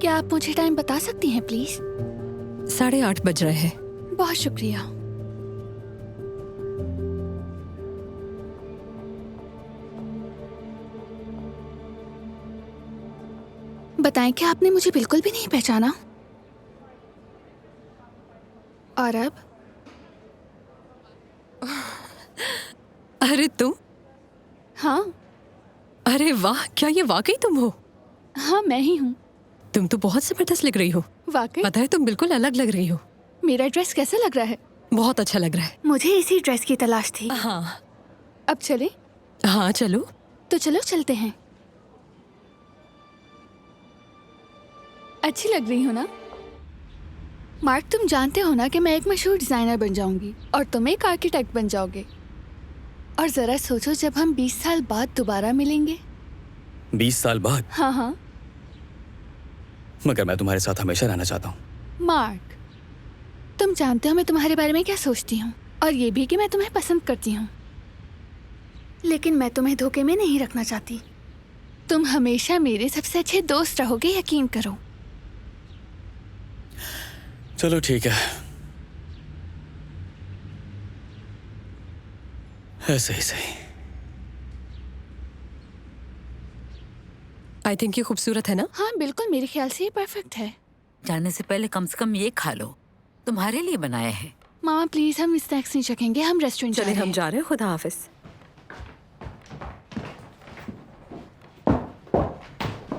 क्या आप मुझे टाइम बता सकती हैं प्लीज? 8:30 बज रहे हैं। बहुत शुक्रिया। बताएं, क्या आपने मुझे बिल्कुल भी नहीं पहचाना? और अब? अरे तुम? हाँ। अरे वाह, क्या ये वाकई तुम हो? हाँ, मैं ही हूँ। तुम तो बहुत जबरदस्त लग रही हो। वाकई? पता है, तुम बिल्कुल अलग लग रही हो। मेरा ड्रेस कैसा लग रहा है? बहुत अच्छा लग रहा है। मुझे इसी ड्रेस की तलाश थी। हाँ। अब चले? हाँ चलो। तो चलो चलते हैं। अच्छी लग रही हो ना? मार्क, तुम जानते हो ना कि मैं एक मशहूर डिजाइनर बन जाऊंगी और तुम एक आर्किटेक्ट बन जाओगे। और जरा सोचो, जब हम 20 साल बाद दोबारा मिलेंगे। 20 साल बाद? हाँ हाँ। मगर मैं तुम्हारे साथ हमेशा रहना चाहता हूँ। मार्क, तुम जानते हो मैं तुम्हारे बारे में क्या सोचती हूँ, और ये भी कि मैं तुम्हें पसंद करती हूँ। लेकिन मैं तुम्हें धोखे में नहीं रखना चाहती। तुम हमेशा मेरे सबसे अच्छे दोस्त रहोगे, यकीन करो। चलो ठीक है, ऐसे ही सही। आई थिंक ये खूबसूरत है ना? हाँ बिल्कुल, मेरे ख्याल से ये परफेक्ट है। जाने से पहले कम से कम ये खा लो, तुम्हारे लिए बनाया है। मामा प्लीज, हम स्नैक्स नहीं चखेंगे, हम रेस्टोरेंट चले, जा रहे हम हैं। जा रहे हैं। खुदा हाफिज।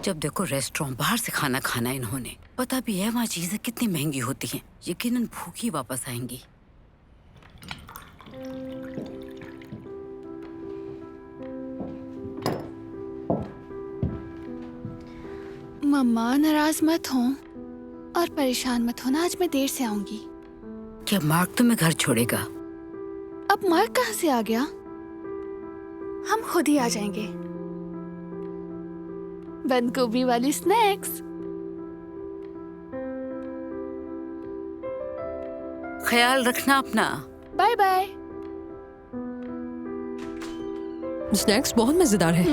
जब देखो रेस्टोरेंट, बाहर से खाना खाना इन्होंने। पता भी है वहाँ चीजें कितनी महंगी होती हैं। यकीनन भूखी वापस आएंगी। मम्मा नाराज मत हो और परेशान मत होना, आज मैं देर से आऊंगी। क्या मार्क तुम्हें घर छोड़ेगा? अब मार्क कहाँ से आ गया? हम खुद ही आ जाएंगे। बंद गोभी वाली स्नैक्स। ख्याल रखना अपना। Bye bye. स्नैक्स बहुत मजेदार है।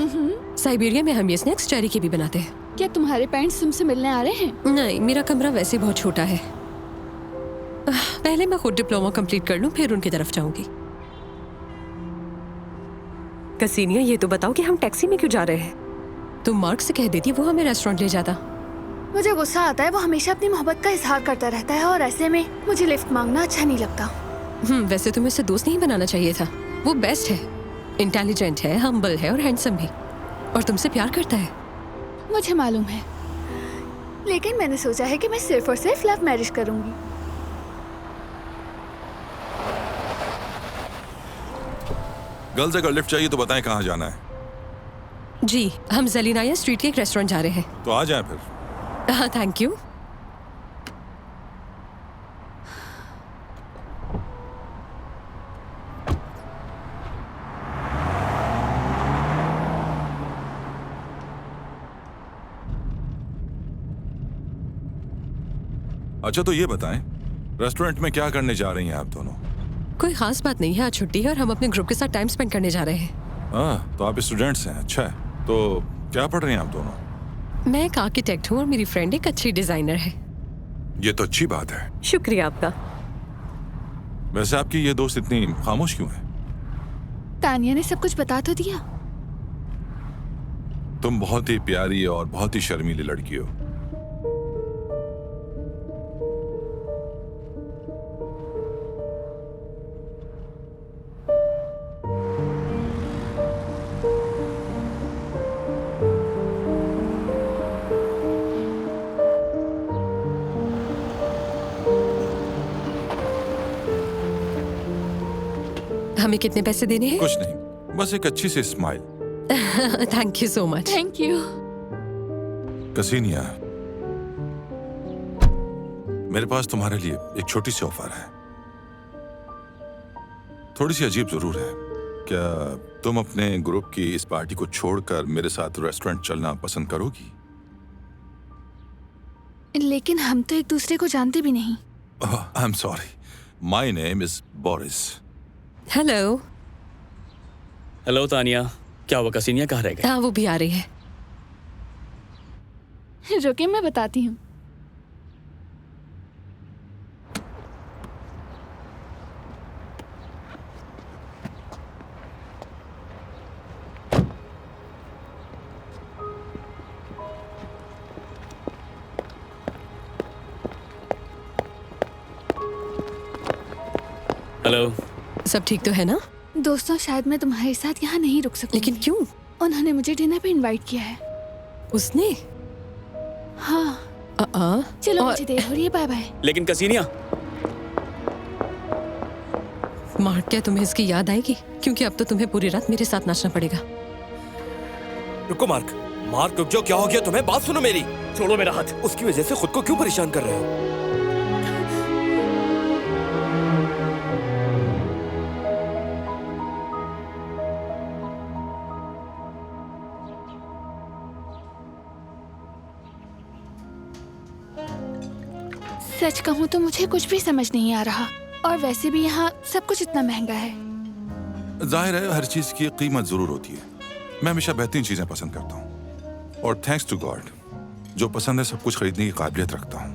साइबेरिया में हम ये स्नैक्स चेरी के भी बनाते हैं। क्या तुम्हारे पेरेंट्स तुमसे मिलने आ रहे हैं? नहीं, मेरा कमरा वैसे बहुत छोटा है। पहले मैं खुद डिप्लोमा कंप्लीट कर लूं, फिर उनकी तरफ जाऊंगी। कसीनिया, ये तो बताओ कि हम टैक्सी में क्यों जा रहे हैं? तुम मार्क से कह देती, वो हमें रेस्टोरेंट ले जाता। मुझे गुस्सा आता है, वो हमेशा अपनी मोहब्बत का इजहार करता रहता है और ऐसे में मुझे लिफ्ट मांगना अच्छा नहीं लगता। वैसे तुम्हें उससे दोस्त नहीं बनाना चाहिए था। वो बेस्ट है, इंटेलिजेंट है, हम्बल है और हैंडसम भी, और तुमसे प्यार करता है। मुझे मालूम है, लेकिन मैंने सोचा है कि मैं सिर्फ और सिर्फ लव मैरिज करूंगी। गर्ल्स, अगर लिफ्ट चाहिए तो बताएं कहाँ जाना है। जी, हम ज़ेलिनाया स्ट्रीट के एक रेस्टोरेंट जा रहे हैं। तो आ जाएं फिर। हाँ, थैंक यू। अच्छा तो ये बताएं, रेस्टोरेंट में क्या करने जा रही हैं आप दोनों? कोई खास बात नहीं है, आज छुट्टी है और हम अपने ग्रुप के साथ टाइम स्पेंड करने जा रहे हैं। हाँ, तो आप स्टूडेंट्स हैं, अच्छा है। तो क्या पढ़ रही हैं आप दोनों? मैं एक आर्किटेक्ट हूँ और मेरी फ्रेंड एक अच्छी डिजाइनर है। ये तो अच्छी बात है। शुक्रिया आपका। वैसे आपकी ये दोस्त इतनी खामोश क्यों है? तानिया ने सब कुछ बता तो दिया। तुम बहुत ही प्यारी और बहुत ही शर्मीली लड़की हो। हमें कितने पैसे देने हैं? कुछ नहीं, बस एक अच्छी सी smile. Thank you so much. Thank you. Ksenia, मेरे पास तुम्हारे लिए एक छोटी सी ऑफर है। थोड़ी सी अजीब जरूर है। क्या तुम अपने ग्रुप की इस पार्टी को छोड़कर मेरे साथ रेस्टोरेंट चलना पसंद करोगी? लेकिन हम तो एक दूसरे को जानते भी नहीं। I am sorry, my name is Boris. Hello. Hello Tania, क्या हुआ? कसीनिया कहाँ रह गए? हाँ, वो भी आ रही है। रुके, मैं बताती हूँ। हेलो। सब ठीक तो है ना? दोस्तों, शायद मैं तुम्हारे साथ यहाँ नहीं रुक सकूंगी। लेकिन क्यों? उन्होंने मुझे डिनर पे इनवाइट किया है। उसने? हाँ। चलो, मुझे देर हो रही है, बाय बाय। लेकिन कसीनिया। मार्क, क्या तुम्हें इसकी याद आएगी? क्योंकि अब तो तुम्हें पूरी रात मेरे साथ नाचना पड़ेगा। रुको मार्क, मार्क रुक जाओ, क्या हो गया तुम्हें? बात सुनो मेरी। छोड़ो मेरा हाथ। उसकी वजह से खुद को क्यों परेशान कर रहे हो? सच कहूँ तो मुझे कुछ भी समझ नहीं आ रहा, और वैसे भी यहाँ सब कुछ इतना महंगा है। जाहिर है हर चीज की एक कीमत जरूर होती है। मैं हमेशा बेहतरीन चीजें पसंद करता हूँ, और थैंक्स टू गॉड जो पसंद है सब कुछ खरीदने की काबिलियत रखता हूँ।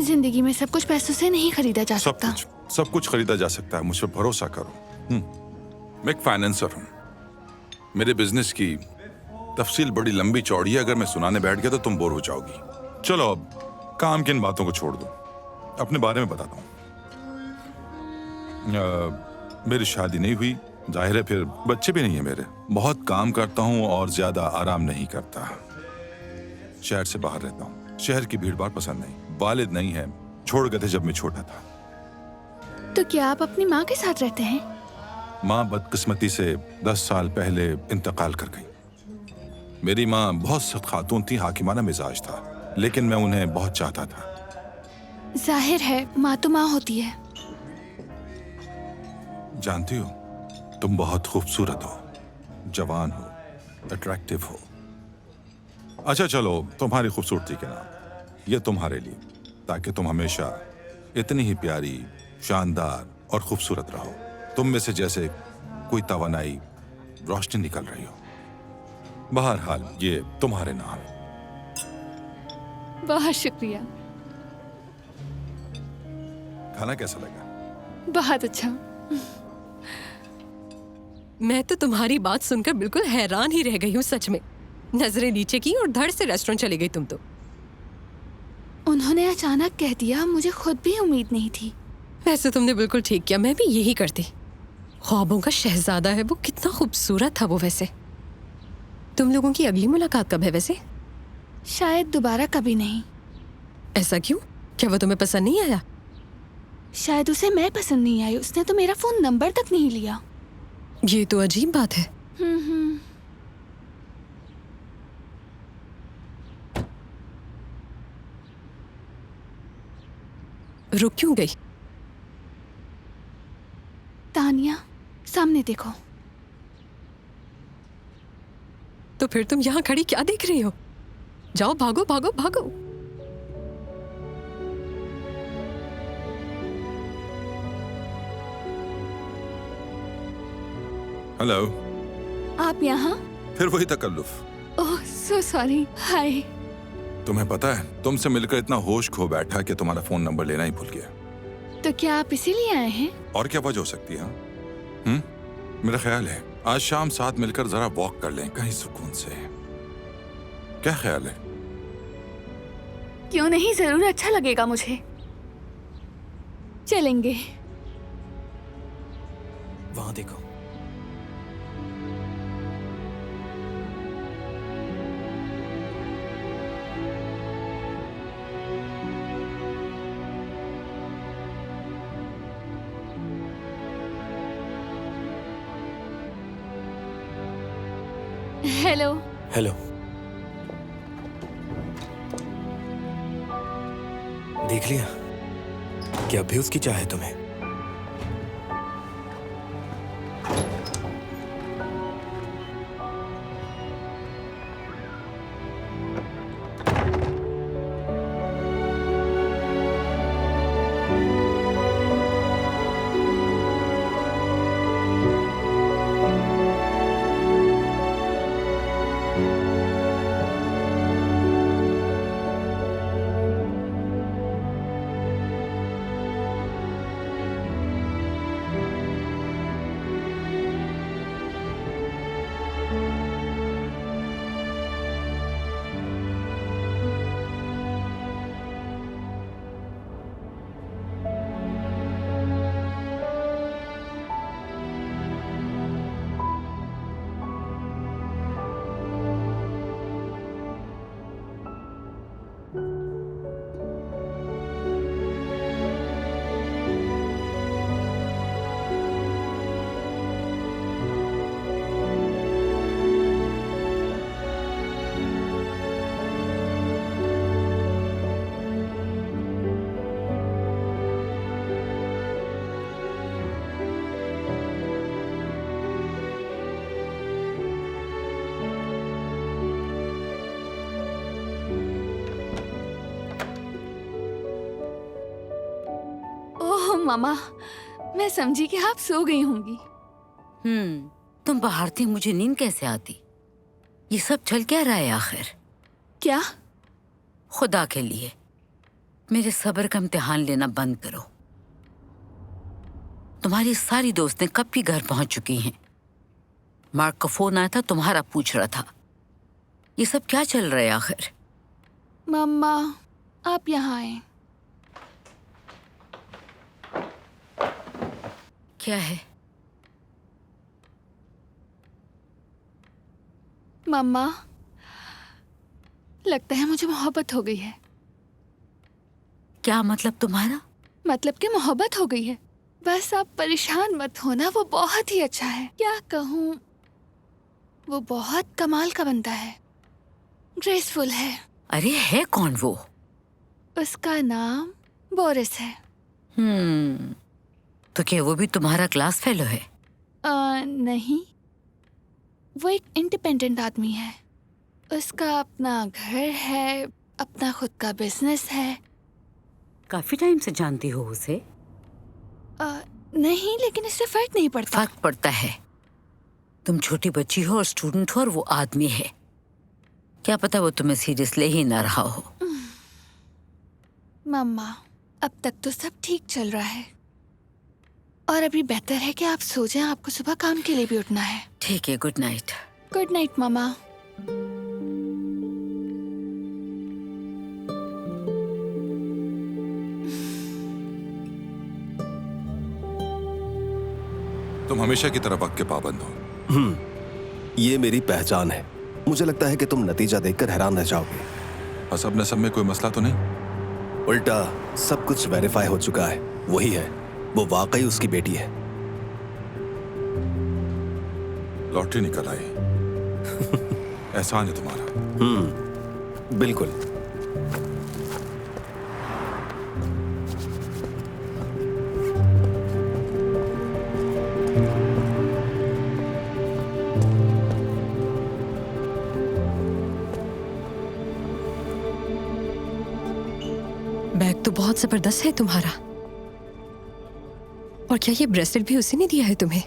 जिंदगी में सब कुछ पैसों से नहीं खरीदा जा सकता। सब कुछ खरीदा जा सकता है, मुझ पर भरोसा करो। मैं एक फाइनेंसर हूँ। मेरे बिजनेस की तफसील बड़ी लंबी चौड़ी है, अगर मैं सुनाने बैठ गया तो तुम बोर हो जाओगी। चलो अब काम की इन बातों को छोड़ दो, अपने बारे में बताता हूँ। मेरी शादी नहीं हुई, जाहिर है फिर बच्चे भी नहीं है मेरे। बहुत काम करता हूँ और ज्यादा आराम नहीं करता। शहर से बाहर रहता हूँ, शहर की भीड़ भाड़ पसंद नहीं। वालिद नहीं है, छोड़ गए थे जब मैं छोटा था। तो क्या आप अपनी माँ के साथ रहते हैं? माँ बदकिस्मती से 10 साल पहले इंतकाल कर गई। मेरी माँ बहुत सख्त खातून थी, हाकिमाना मिजाज था, लेकिन मैं उन्हें बहुत चाहता था। जाहिर है माँ तो माँ होती है। जानती हो, तुम बहुत खूबसूरत हो, जवान हो, अट्रैक्टिव हो। अच्छा चलो, तुम्हारी खूबसूरती के नाम ये तुम्हारे लिए, ताकि तुम हमेशा इतनी ही प्यारी, शानदार और खूबसूरत रहो। तुम में से जैसे कोई तवानाई, रोशनी निकल रही हो। बहरहाल ये तुम्हारे नाम। बहुत शुक्रिया। खाना कैसा लगा? बहुत अच्छा। मैं तो तुम्हारी बात सुनकर बिल्कुल हैरान ही रह गई हूँ, सच में। नजरें नीचे की और धड़ से रेस्टोरेंट चली गई तुम तो। उन्होंने अचानक कह दिया, मुझे खुद भी उम्मीद नहीं थी। वैसे तुमने बिल्कुल ठीक किया, मैं भी यही करती। ख्वाबों का शहजादा है वो, कितना खूबसूरत था वो। वैसे तुम लोगों की अगली मुलाकात कब है वैसे? शायद दोबारा कभी नहीं। ऐसा क्यों? क्या वो तुम्हें पसंद नहीं आया? शायद उसे मैं पसंद नहीं आई, उसने तो मेरा फोन नंबर तक नहीं लिया। ये तो अजीब बात है। रुक क्यों गई? तानिया, सामने देखो। तो फिर तुम यहाँ खड़ी क्या देख रही हो? जाओ, भागो भागो भागो। हेलो। आप यहाँ? फिर वही तकल्लुफ। ओह, सो सॉरी। हाय। तुम्हें पता है, तुमसे मिलकर इतना होश खो बैठा कि तुम्हारा फोन नंबर लेना ही भूल गया। तो क्या आप इसीलिए आए हैं? और क्या वजह हो सकती है? मेरा ख्याल है आज शाम साथ मिलकर जरा वॉक कर लें कहीं सुकून से। क्या ख्याल है? क्यों नहीं, जरूर अच्छा लगेगा मुझे। चलेंगे। वहां देखो। हेलो। हेलो। देख लिया कि अब भी उसकी चाह है तुम्हें? ओह मामा, मैं समझी कि आप सो गई होंगी। तुम बाहर थी, मुझे नींद कैसे आती? ये सब चल क्या रहा है आखिर? क्या? खुदा के लिए मेरे सब्र का इम्तिहान लेना बंद करो। तुम्हारी सारी दोस्तें कब की घर पहुंच चुकी हैं। मार्क का फोन आया था, तुम्हारा पूछ रहा था। ये सब क्या चल रहा है आखिर? मम्मा, आप यहाँ आए। क्या है? मम्मा, लगता है मुझे मोहब्बत हो गई है। क्या मतलब तुम्हारा? मतलब कि मोहब्बत हो गई है। बस आप परेशान मत होना, वो बहुत ही अच्छा है। क्या कहूँ, वो बहुत कमाल का बनता है, ग्रेसफुल है। अरे है कौन वो? उसका नाम बोरिस है। तो क्या वो भी तुम्हारा क्लास फेलो है? नहीं, वो एक इंडिपेंडेंट आदमी है। उसका अपना घर है, अपना खुद का बिजनेस है। काफी टाइम से जानती हो उसे? नहीं, लेकिन इससे फर्क नहीं पड़ता। फर्क पड़ता है। तुम छोटी बच्ची हो और स्टूडेंट हो, और वो आदमी है। क्या पता वो तुम्हें सीरियस ले ही ना रहा हो। मम्मा, अब तक तो सब ठीक चल रहा है, और अभी बेहतर है कि आप सो जाएं। आपको सुबह काम के लिए भी उठना है। ठीक है, गुड नाइट। गुड नाइट मामा। तुम हमेशा की तरह वक्त के पाबंद हो। ये मेरी पहचान है। मुझे लगता है कि तुम नतीजा देखकर हैरान रह जाओगे। हसब नसब में कोई मसला तो नहीं? उल्टा सब कुछ वेरीफाई हो चुका है। वही है, वो वाकई उसकी बेटी है। लॉटरी निकल आई। एहसान है तुम्हारा। बिल्कुल। बैग तो बहुत जबरदस्त है तुम्हारा। और क्या ये ब्रेसलेट भी उसी ने दिया है तुम्हें?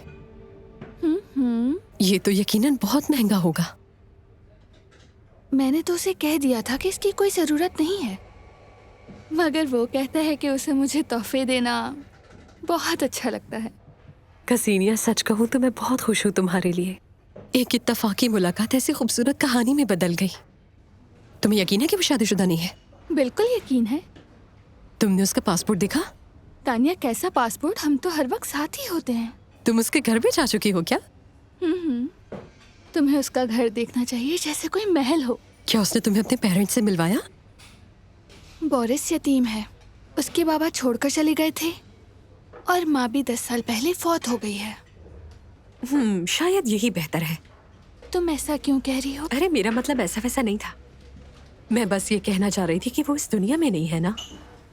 ये तो यकीनन बहुत महंगा होगा। मैंने तो उसे कह दिया था कि इसकी कोई जरूरत नहीं है, मगर वो कहता है कि उसे मुझे तोहफे देना बहुत अच्छा लगता है। कसीनिया, सच कहूँ तो मैं बहुत खुश हूँ तुम्हारे लिए। एक इत्तफाकी मुलाकात ऐसी खूबसूरत कहानी में बदल गई। तुम्हें यकीन है कि वो शादीशुदा नहीं है? बिल्कुल यकीन है। तुमने उसका पासपोर्ट देखा? तानिया, कैसा पासपोर्ट? हम तो हर वक्त साथ ही होते हैं। तुम उसके घर भी जा चुकी हो क्या? तुम्हें उसका घर देखना चाहिए, जैसे कोई महल हो। क्या उसने तुम्हें अपने पेरेंट्स से मिलवाया? बोरिस यतीम है। उसके बाबा छोड़कर चले गए थे, और माँ भी 10 साल पहले फौत हो गई है। शायद यही बेहतर है। तुम ऐसा क्यों कह रही हो? अरे मेरा मतलब ऐसा वैसा नहीं था। मैं बस ये कहना चाह रही थी कि वो इस दुनिया में नहीं है ना।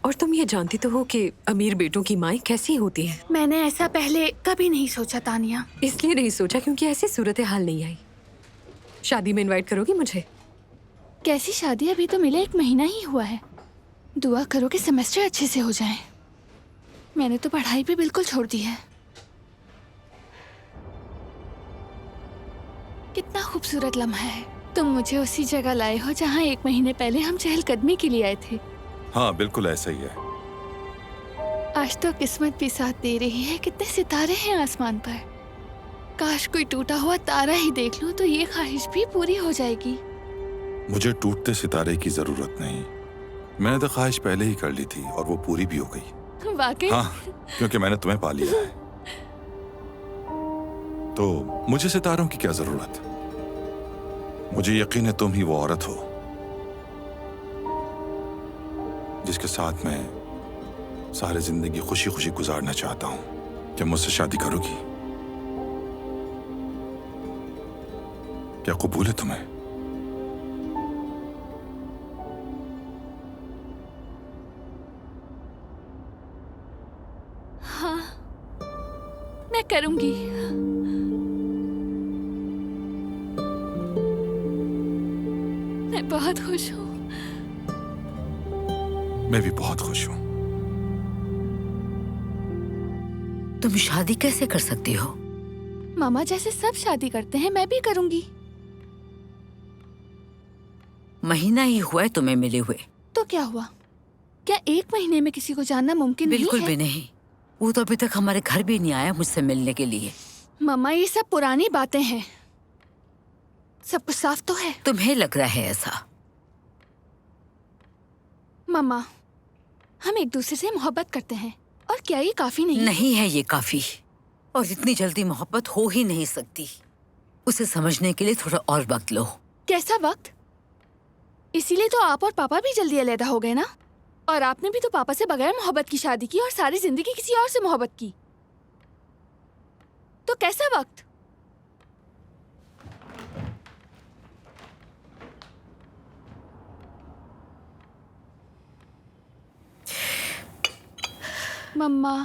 और तुम ये जानती तो हो कि अमीर बेटों की माएँ कैसी होती हैं। मैंने ऐसा पहले कभी नहीं सोचा तानिया। इसलिए नहीं सोचा क्योंकि ऐसी सूरत हाल नहीं आई। शादी में इनवाइट करोगी मुझे? कैसी शादी? अभी तो मिले 1 महीना ही हुआ है। दुआ करो कि सेमेस्टर अच्छे से हो जाए। मैंने तो पढ़ाई भी बिल्कुल छोड़ दी है। कितना खूबसूरत लम्हा है। तुम मुझे उसी जगह लाए हो जहाँ 1 महीने पहले हम चहलकदमी के लिए आए थे। हाँ बिल्कुल ऐसा ही है। आज तो किस्मत भी साथ दे रही है। कितने सितारे हैं आसमान पर। काश कोई टूटा हुआ तारा ही देख लूं तो ये ख्वाहिश भी पूरी हो जाएगी। मुझे टूटते सितारे की जरूरत नहीं। मैंने तो ख्वाहिश पहले ही कर ली थी और वो पूरी भी हो गई। वाकई? हाँ, क्योंकि मैंने तुम्हें पा लिया है। तो मुझे सितारों की क्या जरूरत? मुझे यकीन है तुम ही वो औरत हो जिसके साथ मैं सारी जिंदगी खुशी खुशी गुजारना चाहता हूं। क्या मुझसे शादी करोगी? क्या कबूल है तुम्हें? हाँ, मैं करूंगी। मैं बहुत खुश हूँ। मैं भी बहुत खुश हूं। तुम शादी कैसे कर सकती हो? मामा जैसे सब शादी करते हैं, मैं भी करूंगी। महीना ही हुआ है तुम्हें मिले हुए। तो क्या हुआ? क्या 1 महीने में किसी को जानना मुमकिन नहीं है? बिल्कुल भी नहीं। वो तो अभी तक हमारे घर भी नहीं आया मुझसे मिलने के लिए। मामा ये सब पुरानी बातें हैं। सब कुछ साफ तो है। तुम्हें लग रहा है ऐसा? मामा, हम एक दूसरे से मोहब्बत करते हैं और क्या ये काफी नहीं? नहीं है ये काफी। और इतनी जल्दी मोहब्बत हो ही नहीं सकती। उसे समझने के लिए थोड़ा और वक्त लो। कैसा वक्त? इसीलिए तो आप और पापा भी जल्दी अलग हो गए ना। और आपने भी तो पापा से बगैर मोहब्बत की शादी की और सारी जिंदगी किसी और से मोहब्बत की। तो कैसा वक्त? मम्मा,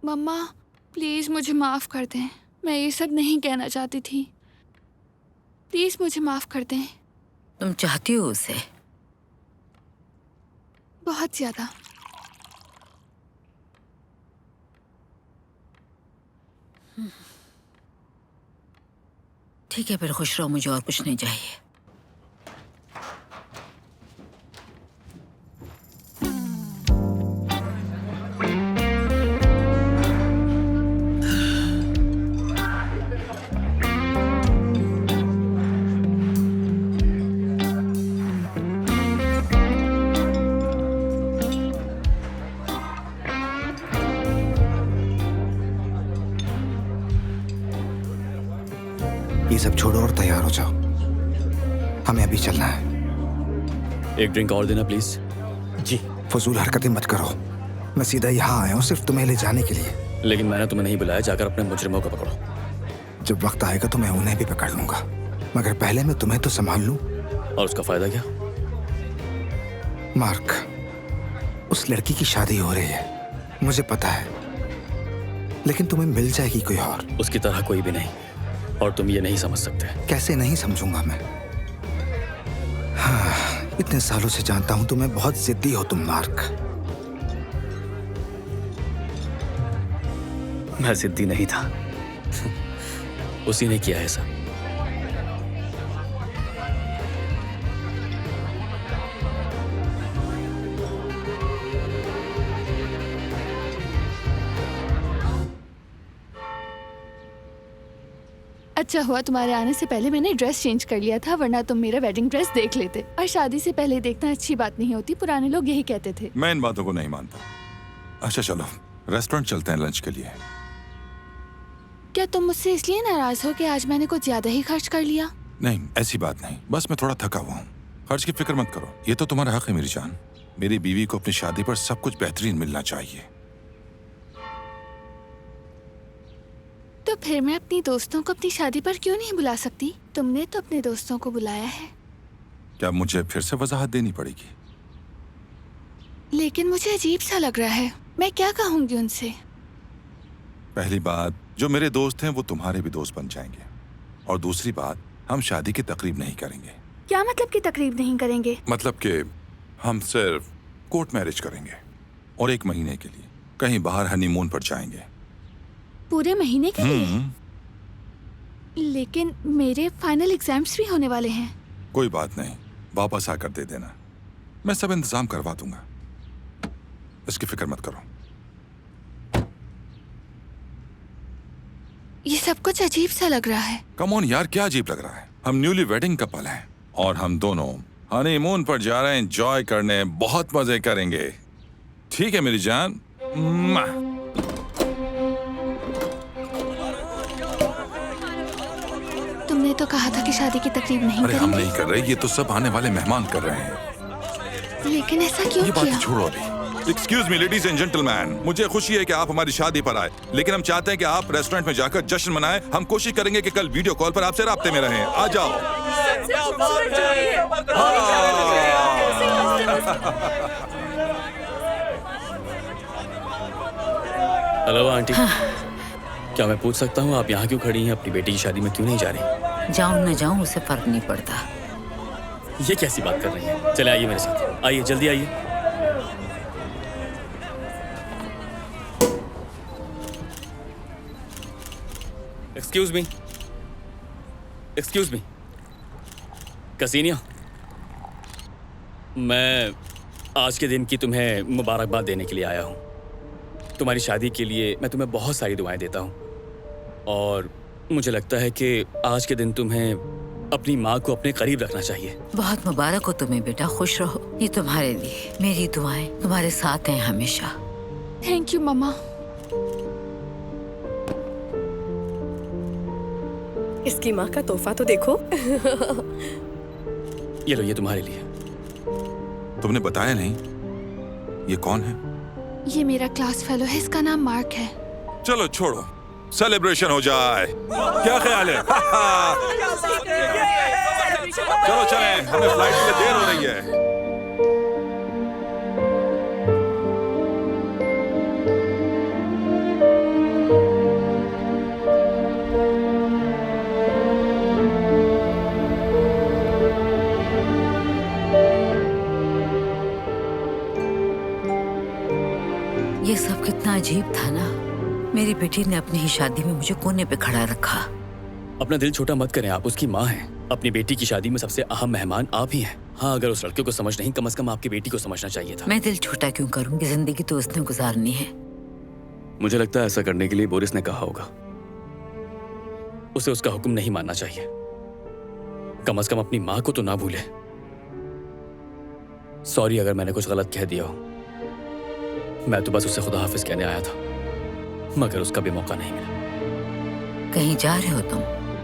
मम्मा प्लीज मुझे माफ कर दें। मैं ये सब नहीं कहना चाहती थी। प्लीज मुझे माफ कर दें। तुम चाहती हो उसे? बहुत ज्यादा। ठीक है फिर खुश रहो, मुझे और कुछ नहीं चाहिए। ये सब छोड़ो और तैयार हो जाओ। हमें अभी चलना है। एक ड्रिंक और देना प्लीज। जी। फजूल हरकतें मत करो। मैं सीधा यहाँ आया हूँ सिर्फ तुम्हें ले जाने के लिए। लेकिन मैंने तुम्हें नहीं बुलाया। जाकर अपने मुजरिमों को पकड़ो। जब वक्त आएगा तो मैं उन्हें भी पकड़ लूंगा, मगर पहले मैं तुम्हें तो संभाल लूं। और उसका फायदा क्या? मार्क, उस लड़की की शादी हो रही है, मुझे पता है, लेकिन तुम्हें मिल जाएगी कोई और। उसकी तरह कोई भी नहीं। और तुम ये नहीं समझ सकते। कैसे नहीं समझूंगा मैं? हाँ, इतने सालों से जानता हूं तुम्हें बहुत जिद्दी हो तुम मार्क। मैं जिद्दी नहीं था। उसी ने किया है सब। अच्छा हुआ तुम्हारे आने से पहले मैंने ड्रेस चेंज कर लिया था, वरना तुम मेरा वेडिंग ड्रेस देख लेते। और शादी से पहले देखना अच्छी बात नहीं होती, पुराने लोग यही कहते थे। मैं इन बातों को नहीं मानता। अच्छा चलो रेस्टोरेंट चलते हैं लंच के लिए। क्या तुम मुझसे इसलिए नाराज हो कि आज मैंने कुछ ज्यादा ही खर्च कर लिया? नहीं ऐसी बात नहीं, बस मैं थोड़ा थका हुआ हूँ। खर्च की फिक्र मत करो, ये तो तुम्हारा हक है मेरी जान। मेरी बीवी को अपनी शादी पर सब कुछ बेहतरीन मिलना चाहिए। तो फिर मैं अपनी दोस्तों को अपनी शादी पर क्यों नहीं बुला सकती? तुमने तो अपने दोस्तों को बुलाया है। क्या मुझे फिर से वजाहत देनी पड़ेगी? लेकिन मुझे अजीब सा लग रहा है। मैं क्या कहूँगी उनसे? पहली बात, जो मेरे दोस्त हैं वो तुम्हारे भी दोस्त बन जाएंगे, और दूसरी बात, हम शादी की तकरीब नहीं करेंगे। क्या मतलब कि तकरीब नहीं करेंगे? मतलब कि हम सिर्फ कोर्ट मैरिज करेंगे और 1 महीने के लिए कहीं बाहर हनीमून पर जाएंगे। पूरे महीने के लिए? लेकिन मेरे फाइनल एग्जाम्स भी होने वाले हैं। कोई बात नहीं, वापस आकर दे देना, मैं सब इंतजाम करवा दूंगा, इसकी फिक्र मत करो। ये सब कुछ अजीब सा लग रहा है। कम ऑन यार, क्या अजीब लग रहा है? हम न्यूली वेडिंग कपल हैं और हम दोनों हनीमून पर जा रहे हैं, एंजॉय करने, बहुत मजे करेंगे। ठीक है मेरी जान। तुमने तो कहा था कि शादी की तकरीब नहीं अरे हम करेंगे। नहीं कर रहे, ये तो सब आने वाले मेहमान कर रहे हैं। लेकिन ऐसा क्यों ये किया? बात छोड़ो अभी। Excuse me ladies and gentleman, मुझे खुशी है कि आप हमारी शादी पर आए, लेकिन हम चाहते हैं कि आप रेस्टोरेंट में जाकर जश्न मनाएं। हम कोशिश करेंगे कि कल वीडियो कॉल पर आपसे राब्ते में रहें। आ जाओ। Hello aunty. क्या मैं पूछ सकता हूँ आप यहाँ क्यों खड़ी हैं? अपनी बेटी की शादी में क्यों नहीं जा रही? जाऊं न जाऊं उससे फर्क नहीं पड़ता। ये कैसी बात कर रही हैं? चले आइए मेरे साथ, आइए जल्दी आइए। एक्सक्यूज मी कसीनिया, मैं आज के दिन की तुम्हें मुबारकबाद देने के लिए आया हूँ। तुम्हारी शादी के लिए मैं तुम्हें बहुत सारी दुआएं देता हूँ, और मुझे लगता है कि आज के दिन तुम्हें अपनी माँ को अपने करीब रखना चाहिए। बहुत मुबारक हो तुम्हें बेटा, खुश रहो। ये तुम्हारे लिए मेरी दुआएं तुम्हारे साथ हैं हमेशा। थैंक यू मम्मा। इसकी माँ का तोहफा तो देखो। ये लो, ये तुम्हारे लिए। तुमने बताया नहीं, ये कौन है? ये मेरा क्लास फेलो है, इसका नाम मार्क है। चलो छोड़ो, सेलिब्रेशन हो जाए। क्या ख्याल है? चलो चलें, हमें फ्लाइट के लिए देर हो रही है। ये सब कितना अजीब था ना। मेरी बेटी ने अपनी ही शादी में मुझे कोने पे खड़ा रखा। अपना दिल छोटा मत करें, आप उसकी माँ हैं। अपनी बेटी की शादी में सबसे अहम मेहमान आप ही हैं। हाँ, अगर उस लड़के को समझ नहीं, कम से कम आपकी बेटी को समझना चाहिए था। मैं दिल छोटा क्यों करूंगी? जिंदगी तो उसने गुजारनी है। मुझे लगता है ऐसा करने के लिए बोरिस ने कहा होगा। उसे उसका हुक्म नहीं मानना चाहिए। कम से कम अपनी माँ को तो ना भूले। सॉरी अगर मैंने कुछ गलत कह दिया हो। मैं तो बस उसे खुदा हाफिज कहने आया था, मगर उसका भी मौका नहीं मिला। कहीं जा रहे हो तुम?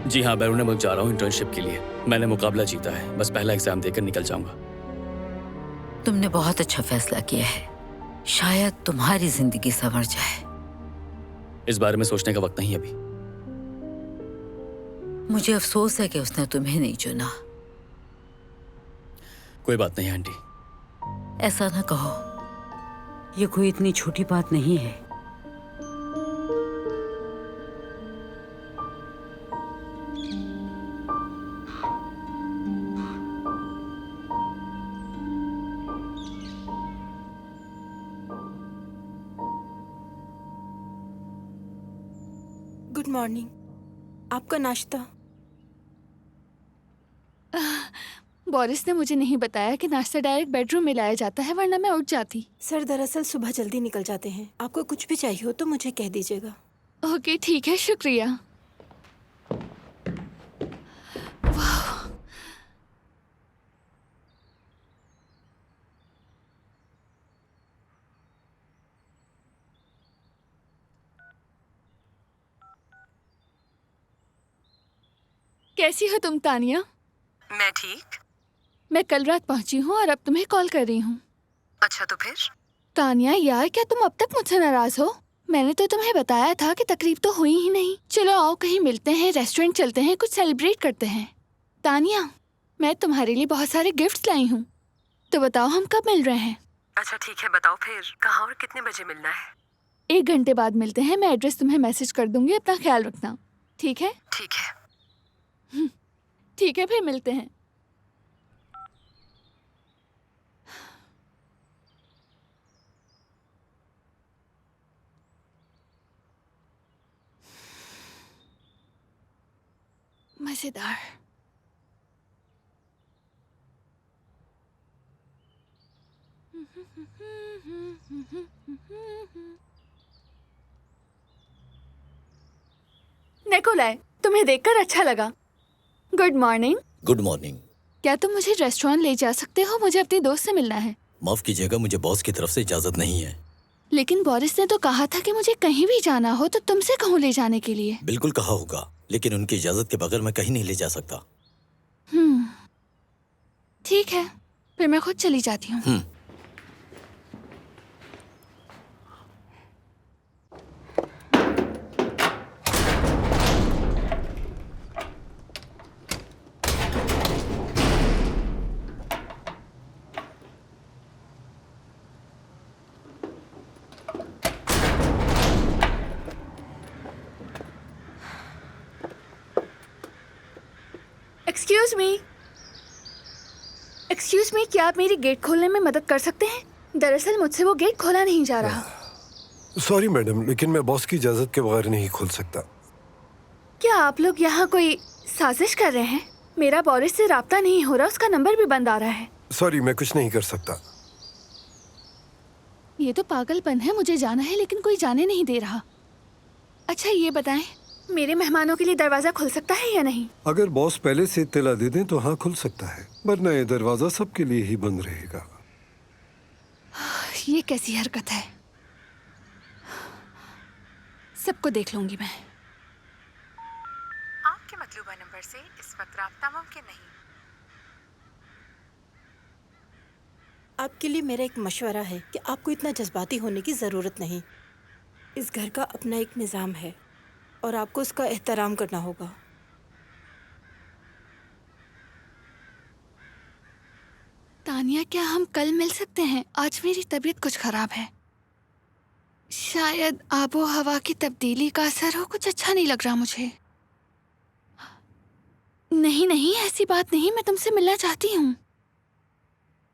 जी हाँ, बैरून मुल्क जा रहा हूँ इंटर्नशिप के लिए। मैंने मुकाबला जीता है, बस पहला एग्जाम देकर निकल जाऊंगा। तुमने बहुत अच्छा फैसला किया है। शायद तुम्हारी जिंदगी संवर जाए। इस बारे में सोचने का वक्त नहीं अभी। मुझे अफसोस है कि उसने तुम्हें नहीं चुना। कोई बात नहीं आंटी। ऐसा ना कहो, ये कोई इतनी छोटी बात नहीं है। Good morning. आपका नाश्ता? बोरिस ने मुझे नहीं बताया कि नाश्ता डायरेक्ट बेडरूम में लाया जाता है, वरना मैं उठ जाती। सर दरअसल सुबह जल्दी निकल जाते हैं। आपको कुछ भी चाहिए हो तो मुझे कह दीजिएगा। ओके ठीक है, शुक्रिया। वाह। कैसी हो तुम तानिया? मैं ठीक। मैं कल रात पहुंची हूँ और अब तुम्हें कॉल कर रही हूँ। अच्छा तो फिर? तानिया यार, क्या तुम अब तक मुझसे नाराज हो? मैंने तो तुम्हें बताया था कि तकरीब तो हुई ही नहीं। चलो आओ कहीं मिलते हैं, रेस्टोरेंट चलते हैं, कुछ सेलिब्रेट करते हैं। तानिया, मैं तुम्हारे लिए बहुत सारे गिफ्ट्स लाई हूँ, तो बताओ हम कब मिल रहे हैं? अच्छा ठीक है, बताओ फिर कहाँ और कितने बजे मिलना है? 1 घंटे बाद मिलते हैं। मैं एड्रेस तुम्हें मैसेज कर दूंगी, अपना ख्याल रखना। ठीक है? ठीक है। ठीक है, फिर मिलते हैं। मजेदार। निकोलाई, तुम्हें देखकर अच्छा लगा। Good morning. Good morning. क्या तुम मुझे रेस्टोरेंट ले जा सकते हो? मुझे अपनी दोस्त से मिलना है। माफ कीजिएगा, मुझे बॉस की तरफ से इजाजत नहीं है। लेकिन बोरिस ने तो कहा था कि मुझे कहीं भी जाना हो तो तुमसे कहूँ ले जाने के लिए। बिल्कुल कहा होगा, लेकिन उनकी इजाजत के बगैर मैं कहीं नहीं ले जा सकता। ठीक है, फिर मैं खुद चली जाती हूँ। एक्सक्यूज मी, क्या आप मेरी गेट खोलने में मदद कर सकते हैं? दरअसल मुझसे वो गेट खोला नहीं जा रहा। सॉरी मैडम, लेकिन मैं बॉस की इजाजत के बगैर नहीं खोल सकता। क्या आप लोग यहाँ कोई साजिश कर रहे हैं? मेरा बोरिस से राब्ता नहीं हो रहा, उसका नंबर भी बंद आ रहा है। सॉरी, मैं कुछ नहीं कर सकता। ये तो पागलपन है। मुझे जाना है लेकिन कोई जाने नहीं दे रहा। अच्छा ये बताएं, मेरे मेहमानों के लिए दरवाजा खुल सकता है या नहीं? अगर बॉस पहले से इत्तला दे दें तो हाँ, खुल सकता है, वरना ये दरवाजा सबके लिए ही बंद रहेगा। ये कैसी हरकत है? सबको देख लूंगी मैं। आपके मतलूबा नंबर से इस वक्त राब्ता मुमकिन नहीं। आपके लिए मेरा एक मशवरा है कि आपको इतना जज्बाती होने की ज़रूरत नहीं। इस घर का अपना एक निज़ाम है और आपको उसका एहतराम करना होगा। तानिया, क्या हम कल मिल सकते हैं? आज मेरी तबीयत कुछ खराब है। शायद आबो हवा की तब्दीली का असर हो। कुछ अच्छा नहीं लग रहा मुझे। नहीं नहीं, ऐसी बात नहीं, मैं तुमसे मिलना चाहती हूँ।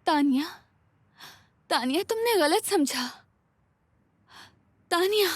तानिया, तानिया तुमने गलत समझा। तानिया।